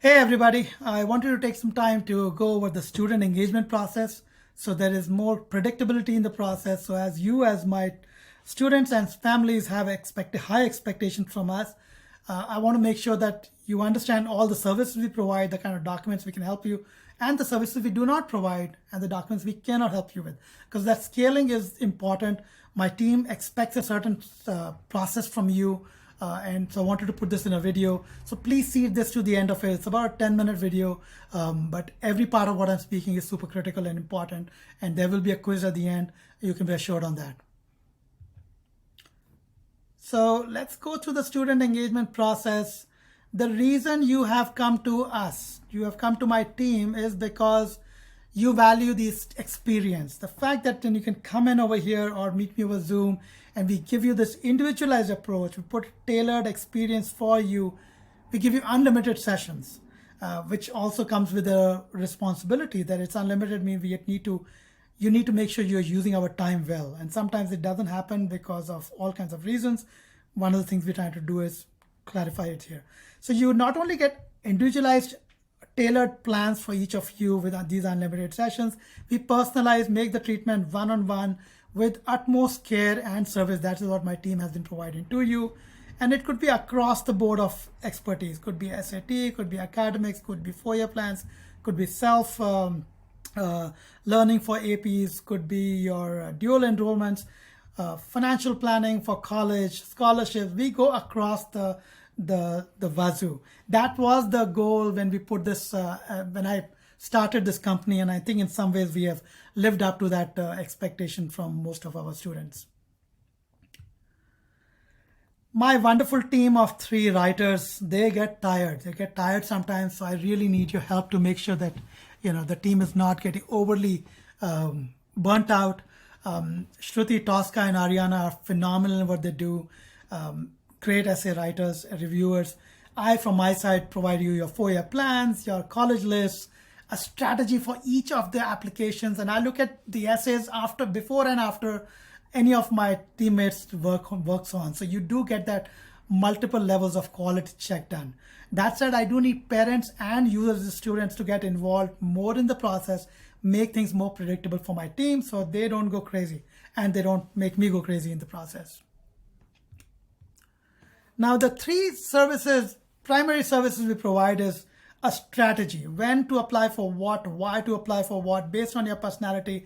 Hey everybody, I wanted to take some time to go over the student engagement process so there is more predictability in the process. So as you as my students and families have high expectations from us, I want to make sure that you understand all the services we provide, the kind of documents we can help you, and the services we do not provide, and the documents we cannot help you with. Because that scaling is important. My team expects a certain process from you, and so I wanted to put this in a video. So please see this to the end of it. It's about a 10-minute video, but every part of what I'm speaking is super critical and important, and there will be a quiz at the end. You can be assured on that. So let's go through the student engagement process. The reason you have come to us, you have come to my team, is because you value this experience. The fact that then you can come in over here or meet me over Zoom and we give you this individualized approach, we put tailored experience for you, we give you unlimited sessions, which also comes with a responsibility that it's unlimited means you need to make sure you're using our time well. And sometimes it doesn't happen because of all kinds of reasons. One of the things we're trying to do is clarify it here. So you not only get individualized tailored plans for each of you with these unlimited sessions, we personalize, make the treatment one-on-one with utmost care and service. That is what my team has been providing to you. And it could be across the board of expertise. Could be SAT, could be academics, could be 4-year plans, could be self learning for APs, could be your dual enrollments, financial planning for college, scholarships. We go across the wazoo. That was the goal when we put this, when I started this company, and I think in some ways we have lived up to that expectation from most of our students. My wonderful team of 3 writers, they get tired. They get tired sometimes, so I really need your help to make sure that the team is not getting overly burnt out. Shruti, Tosca, and Ariana are phenomenal in what they do. Great essay writers, reviewers. I, from my side, provide you your 4-year plans, your college lists, a strategy for each of the applications, and I look at the essays before and after any of my teammates works on. So you do get that multiple levels of quality check done. That said, I do need parents and users and students to get involved more in the process, make things more predictable for my team so they don't go crazy and they don't make me go crazy in the process. Now, the 3 primary services we provide is a strategy, when to apply for what, why to apply for what, based on your personality.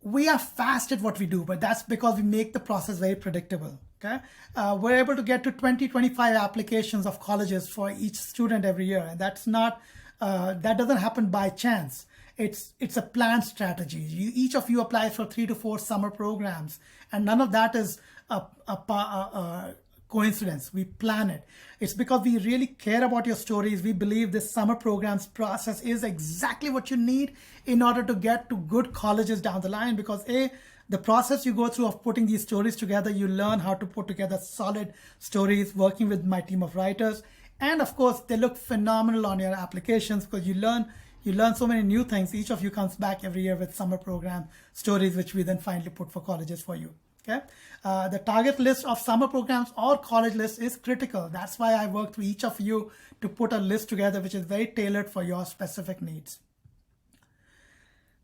We are fast at what we do, but that's because we make the process very predictable. Okay, we're able to get to 20-25 applications of colleges for each student every year, and that doesn't happen by chance. It's a planned strategy. Each of you applies for 3 to 4 summer programs, and none of that is a coincidence. We plan it. It's because we really care about your stories. We believe this summer programs process is exactly what you need in order to get to good colleges down the line, because the process you go through of putting these stories together, you learn how to put together solid stories working with my team of writers. And of course, they look phenomenal on your applications because you learn so many new things. Each of you comes back every year with summer program stories, which we then finally put for colleges for you. Okay, the target list of summer programs or college list is critical. That's why I worked with each of you to put a list together which is very tailored for your specific needs.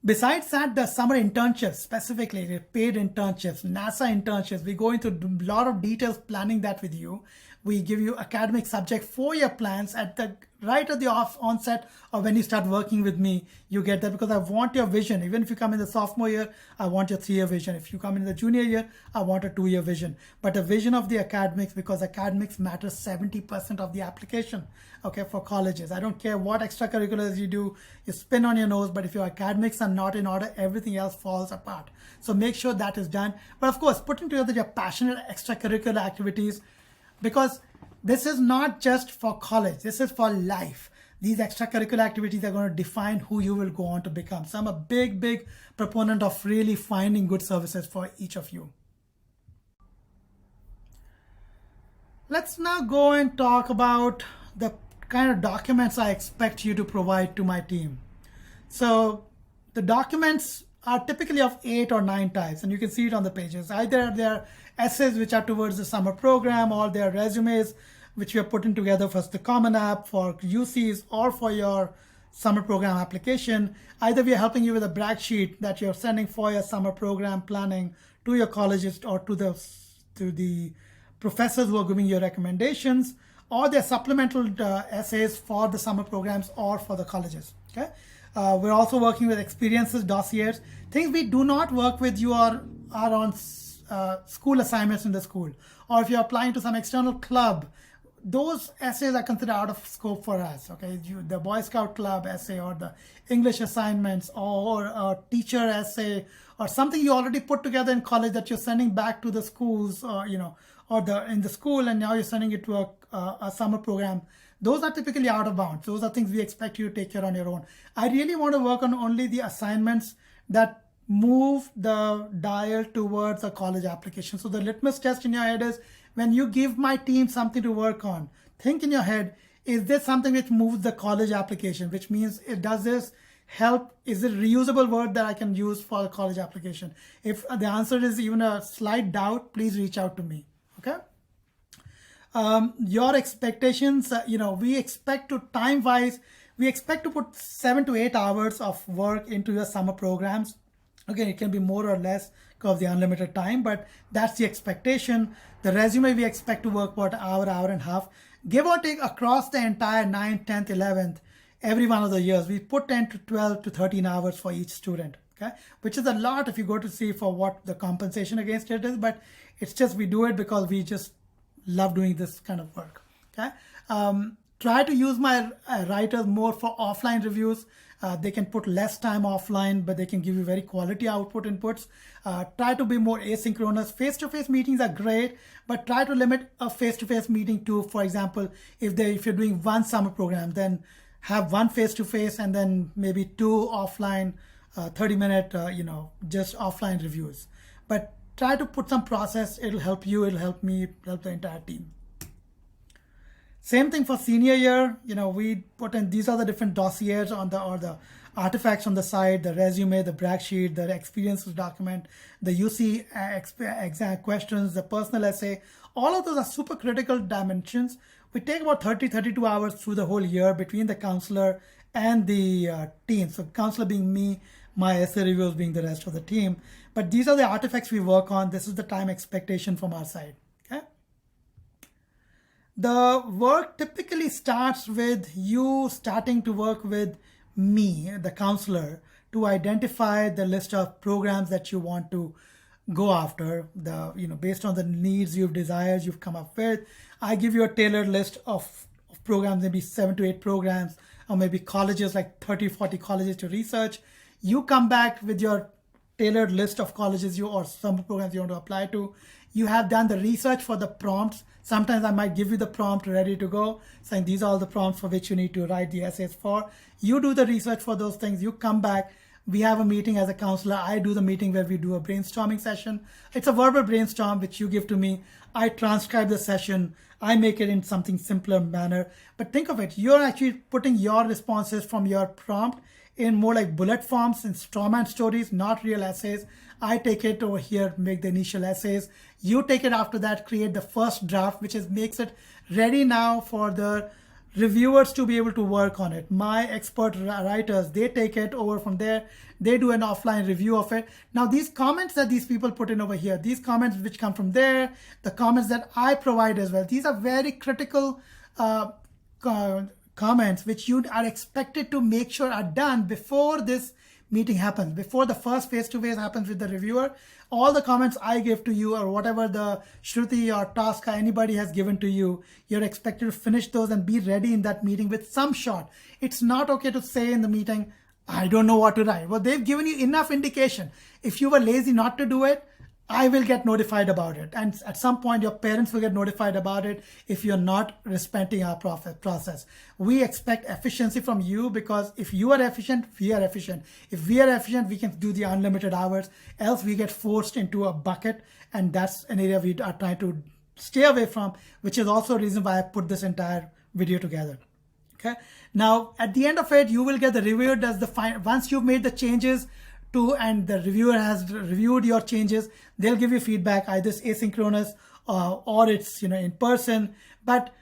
Besides that, the summer internships, specifically the paid internships, NASA internships, we go into a lot of details planning that with you. We give you academic subject 4-year plans right at the onset, or when you start working with me, you get that, because I want your vision. Even if you come in the sophomore year, I want your 3-year vision. If you come in the junior year, I want a 2-year vision. But a vision of the academics, because academics matters 70% of the application, okay, for colleges. I don't care what extracurriculars you do, you spin on your nose, but if your academics are not in order, everything else falls apart. So make sure that is done. But of course, putting together your passionate extracurricular activities, because this is not just for college, this is for life. These extracurricular activities are going to define who you will go on to become. So I'm a big proponent of really finding good services for each of you. Let's now go and talk about the kind of documents I expect you to provide to my team. So the documents are typically of 8 or 9 types, and you can see it on the pages. Either they're essays which are towards the summer program, or they're resumes which we are putting together for the Common App, for UCs, or for your summer program application. Either we are helping you with a brag sheet that you're sending for your summer program planning to your colleges or to the professors who are giving you recommendations, or their supplemental essays for the summer programs or for the colleges. Okay. We're also working with experiences, dossiers, things we do not work with. You are on school assignments in the school, or if you're applying to some external club, those essays are considered out of scope for us. Okay, the Boy Scout Club essay, or the English assignments, or a teacher essay, or something you already put together in college that you're sending back to the schools, or in the school, and now you're sending it to a summer program. Those are typically out of bounds. Those are things we expect you to take care on your own. I really want to work on only the assignments that move the dial towards a college application. So the litmus test in your head is, when you give my team something to work on, think in your head, is this something which moves the college application? Which means, does this help? Is it a reusable word that I can use for the college application? If the answer is even a slight doubt, please reach out to me. Okay. Your expectations, we expect to time-wise, we expect to put 7 to 8 hours of work into your summer programs. Again, it can be more or less because of the unlimited time, but that's the expectation. The resume, we expect to work about an hour, hour and a half, give or take across the entire 9th, 10th, 11th, every one of the years. We put 10 to 12 to 13 hours for each student, okay? Which is a lot if you go to see for what the compensation against it is, but it's just, we do it because we just love doing this kind of work. Okay. Try to use my writers more for offline reviews. They can put less time offline, but they can give you very quality output inputs. Try to be more asynchronous. Face-to-face meetings are great, but try to limit a face-to-face meeting to, for example, if you're doing one summer program, then have one face-to-face and then maybe 2 offline, 30-minute, just offline reviews. But try to put some process. It'll help you, it'll help me, help the entire team. Same thing for senior year. We put in, these are the different dossiers or the artifacts on the side, the resume, the brag sheet, the experiences document, the UC exam questions, the personal essay. All of those are super critical dimensions. We take about 32 hours through the whole year between the counselor and the team. So counselor being me, my essay reviewers being the rest of the team. But these are the artifacts we work on. This is the time expectation from our side. Okay. The work typically starts with you starting to work with me, the counselor, to identify the list of programs that you want to go after, based on the needs, desires you've come up with. I give you a tailored list of programs, maybe 7 to 8 programs, or maybe colleges, like 30, 40 colleges to research. You come back with your tailored list of colleges or some programs you want to apply to. You have done the research for the prompts. Sometimes I might give you the prompt ready to go, saying these are all the prompts for which you need to write the essays for. You do the research for those things. You come back. We have a meeting as a counselor. I do the meeting where we do a brainstorming session. It's a verbal brainstorm which you give to me. I transcribe the session. I make it in something simpler manner. But think of it. You're actually putting your responses from your prompt in more like bullet forms and strawman stories, not real essays. I take it over here, make the initial essays. You take it after that, create the first draft, which makes it ready now for the reviewers to be able to work on it. My expert writers, they take it over from there. They do an offline review of it. Now, these comments that these people put in over here, these comments which come from there, the comments that I provide as well, these are very critical comments which you are expected to make sure are done before this meeting happens, before the first face-to-face happens with the reviewer. All the comments I give to you, or whatever the Shruti or task anybody has given to you, you're expected to finish those and be ready in that meeting with some shot. It's not okay to say in the meeting, I don't know what to write. Well, they've given you enough indication. If you were lazy not to do it, I will get notified about it. And at some point, your parents will get notified about it if you're not respecting our process. We expect efficiency from you, because if you are efficient, we are efficient. If we are efficient, we can do the unlimited hours. Else we get forced into a bucket. And that's an area we are trying to stay away from, which is also a reason why I put this entire video together. Okay. Now, at the end of it, you will get the reviewer does the final. Once you've made the changes and the reviewer has reviewed your changes, they'll give you feedback, either it's asynchronous or it's in person. But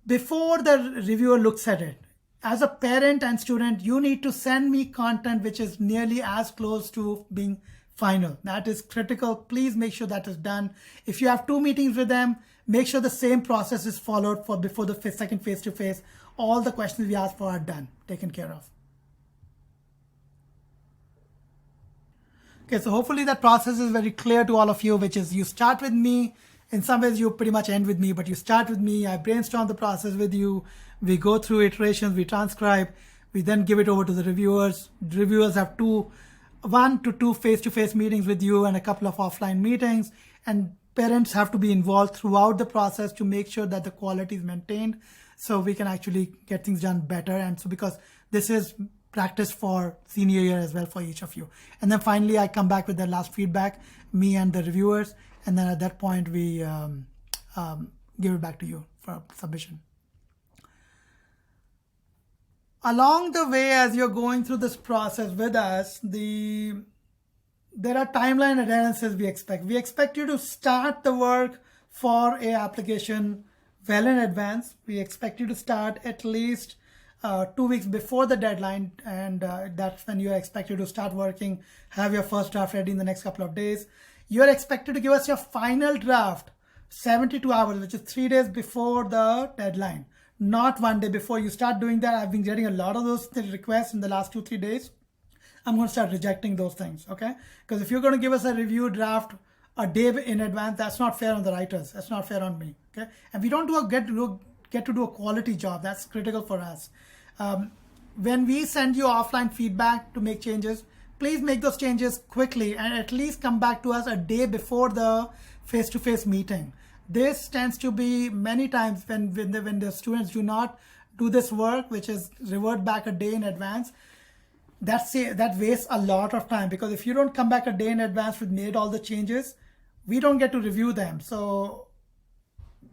before the reviewer looks at it, as a parent and student, you need to send me content which is nearly as close to being final. That is critical. Please make sure that is done. If you have 2 meetings with them, make sure the same process is followed for before the second face-to-face. All the questions we ask for are done, taken care of. Okay, so hopefully that process is very clear to all of you, which is you start with me. In some ways, you pretty much end with me, but you start with me. I brainstorm the process with you. We go through iterations, we transcribe, we then give it over to the reviewers. The reviewers have 1 to 2 face-to-face meetings with you and a couple of offline meetings. And parents have to be involved throughout the process to make sure that the quality is maintained so we can actually get things done better. And so because this is practice for senior year as well for each of you. And then finally, I come back with the last feedback, me and the reviewers. And then at that point, we give it back to you for submission. Along the way, as you're going through this process with us, there are timeline adherences we expect. We expect you to start the work for a application well in advance. We expect you to start at least 2 weeks before the deadline, and that's when you're expected to start working, have your first draft ready in the next couple of days. You're expected to give us your final draft 72 hours, which is 3 days before the deadline, not 1 day before. You start doing that. I've been getting a lot of those requests in the last 2-3 days. I'm going to start rejecting those things, okay? Because if you're going to give us a review draft a day in advance, that's not fair on the writers. That's not fair on me, okay? And we don't get to do a quality job. That's critical for us. When we send you offline feedback to make changes, please make those changes quickly and at least come back to us a day before the face-to-face meeting. This tends to be many times when the students do not do this work, which is revert back a day in advance. That wastes a lot of time, because if you don't come back a day in advance with made all the changes, we don't get to review them. So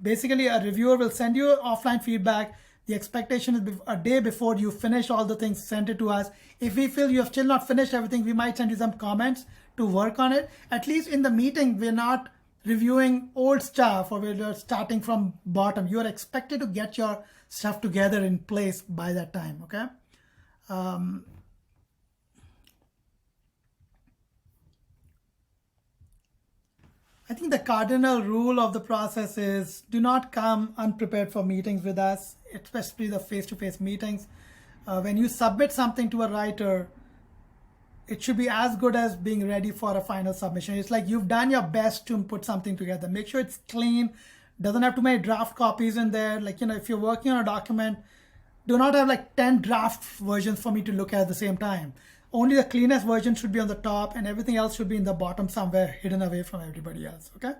basically, a reviewer will send you offline feedback. The expectation is a day before you finish all the things, send it to us. If we feel you have still not finished everything, we might send you some comments to work on it. At least in the meeting, we're not reviewing old stuff or we're starting from bottom. You are expected to get your stuff together in place by that time, okay? I think the cardinal rule of the process is do not come unprepared for meetings with us, especially the face-to-face meetings. When you submit something to a writer, it should be as good as being ready for a final submission. It's like you've done your best to put something together. Make sure it's clean, doesn't have too many draft copies in there. Like, if you're working on a document, do not have like 10 draft versions for me to look at the same time. Only the cleanest version should be on the top and everything else should be in the bottom somewhere, hidden away from everybody else, okay?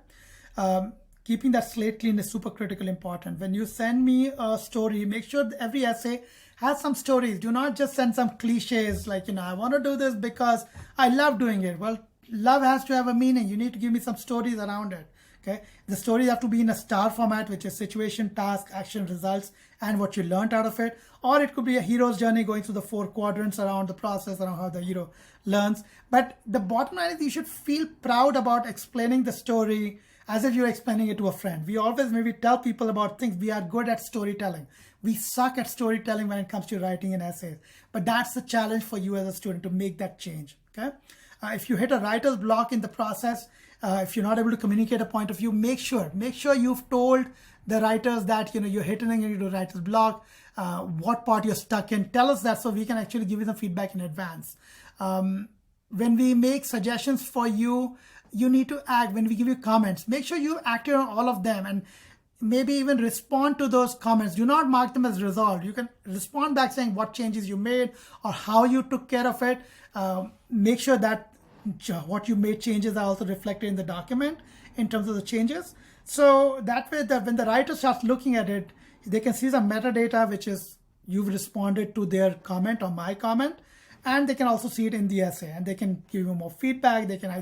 Keeping that slate clean is super critical important. When you send me a story, make sure that every essay has some stories. Do not just send some cliches like, I want to do this because I love doing it. Well, love has to have a meaning. You need to give me some stories around it. Okay, the stories have to be in a STAR format, which is situation, task, action, results, and what you learned out of it. Or it could be a hero's journey going through the 4 quadrants around the process, around how the hero learns. But the bottom line is you should feel proud about explaining the story as if you're explaining it to a friend. We always maybe tell people about things. We are good at storytelling. We suck at storytelling when it comes to writing an essay. But that's the challenge for you as a student to make that change. Okay, if you hit a writer's block in the process, if you're not able to communicate a point of view, make sure you've told the writers that you're hitting into writer's block, what part you're stuck in. Tell us that so we can actually give you some feedback in advance. When we make suggestions for you, you need to act. When we give you comments, make sure you act on all of them and maybe even respond to those comments. Do not mark them as resolved. You can respond back saying what changes you made or how you took care of it. Make sure that what you made changes are also reflected in the document in terms of the changes. So that way, when the writer starts looking at it, they can see some metadata, which is you've responded to their comment or my comment, and they can also see it in the essay, and they can give you more feedback. They can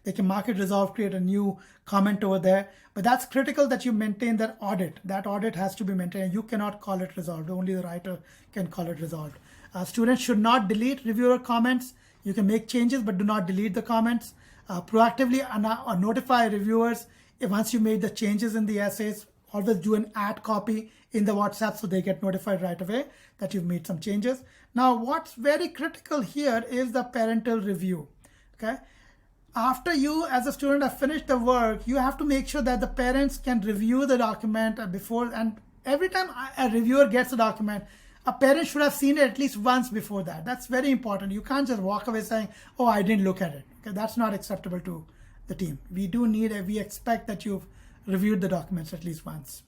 they can mark it resolved, create a new comment over there. But that's critical that you maintain that audit. That audit has to be maintained. You cannot call it resolved. Only the writer can call it resolved. Students should not delete reviewer comments. You can make changes, but do not delete the comments. Proactively notify reviewers once you made the changes in the essays. Always do an add copy in the WhatsApp so they get notified right away that you've made some changes. Now, what's very critical here is the parental review. Okay. After you as a student have finished the work, you have to make sure that the parents can review the document before, and every time a reviewer gets a document, a parent should have seen it at least once before that. That's very important. You can't just walk away saying, oh, I didn't look at it. Okay, that's not acceptable to the team. We expect that you've reviewed the documents at least once.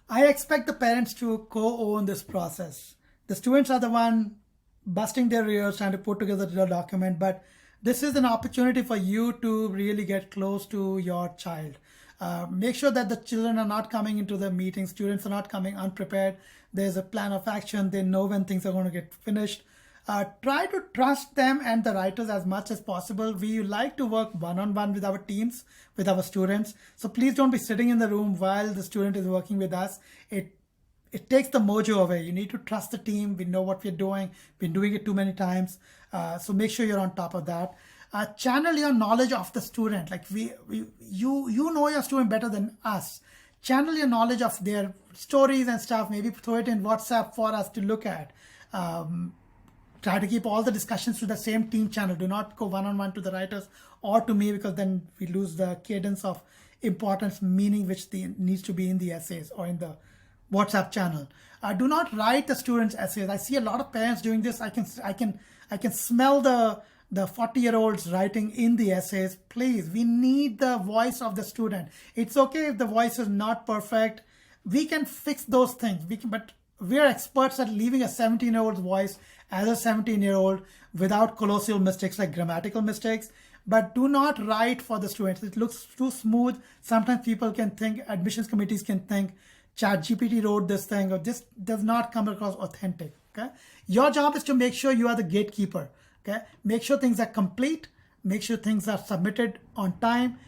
I expect the parents to co-own this process. The students are the one busting their ears trying to put together the document, but this is an opportunity for you to really get close to your child. Make sure that the children are not coming into the meeting, students are not coming unprepared. There's a plan of action. They know when things are going to get finished. Try to trust them and the writers as much as possible. We like to work one-on-one with our teams, with our students. So please don't be sitting in the room while the student is working with us. It takes the mojo away. You need to trust the team. We know what we're doing. Been doing it too many times. So make sure you're on top of that. Channel your knowledge of the student. Like you know your student better than us. Channel your knowledge of their stories and stuff. Maybe throw it in WhatsApp for us to look at. Try to keep all the discussions to the same team channel. Do not go one-on-one to the writers or to me, because then we lose the cadence of importance, meaning which needs to be in the essays or in the WhatsApp channel. Do not write the students' essays. I see a lot of parents doing this. I can smell the 40-year-olds writing in the essays. Please, we need the voice of the student. It's okay if the voice is not perfect. We can fix those things. But we're experts at leaving a 17-year-old's voice as a 17-year-old without colossal mistakes like grammatical mistakes. But do not write for the students. It looks too smooth. Sometimes people can think, admissions committees can think, ChatGPT wrote this thing, or this does not come across authentic. Okay, your job is to make sure you are the gatekeeper. Okay, make sure things are complete, make sure things are submitted on time.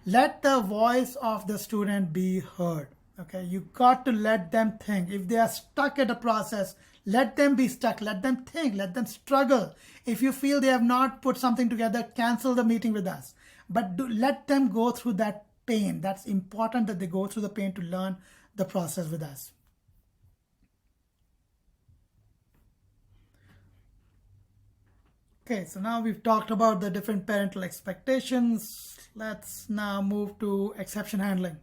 Let the voice of the student be heard. Okay, you got to let them think. If they are stuck at a process, let them be stuck. Let them think. Let them struggle. If you feel they have not put something together, cancel the meeting with us. But let them go through that pain. That's important, that they go through the pain to learn the process with us. Okay, so now we've talked about the different parental expectations. Let's now move to exception handling.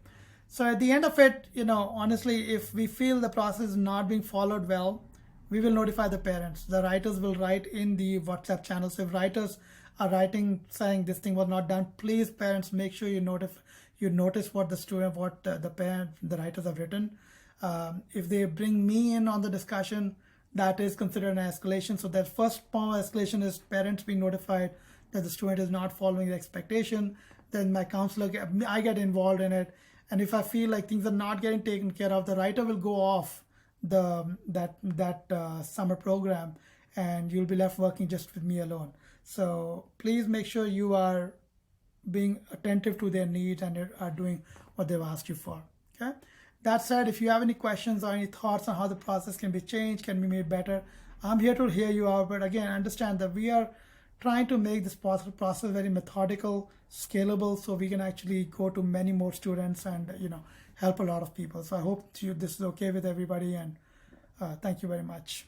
So at the end of it, honestly, if we feel the process is not being followed well, we will notify the parents. The writers will write in the WhatsApp channel. So if writers are writing saying this thing was not done, please parents, make sure you notice what the student, what the writers have written. If they bring me in on the discussion, that is considered an escalation. So that first form of escalation is parents being notified that the student is not following the expectation. Then my counselor, I get involved in it. And if I feel like things are not getting taken care of, the writer will go off that summer program, and you'll be left working just with me alone. So please make sure you are being attentive to their needs and are doing what they've asked you for. Okay. That said, if you have any questions or any thoughts on how the process can be changed, can be made better, I'm here to hear you out. But again, understand that we are trying to make this process very methodical, scalable, so we can actually go to many more students and help a lot of people. So I hope this is okay with everybody, and thank you very much.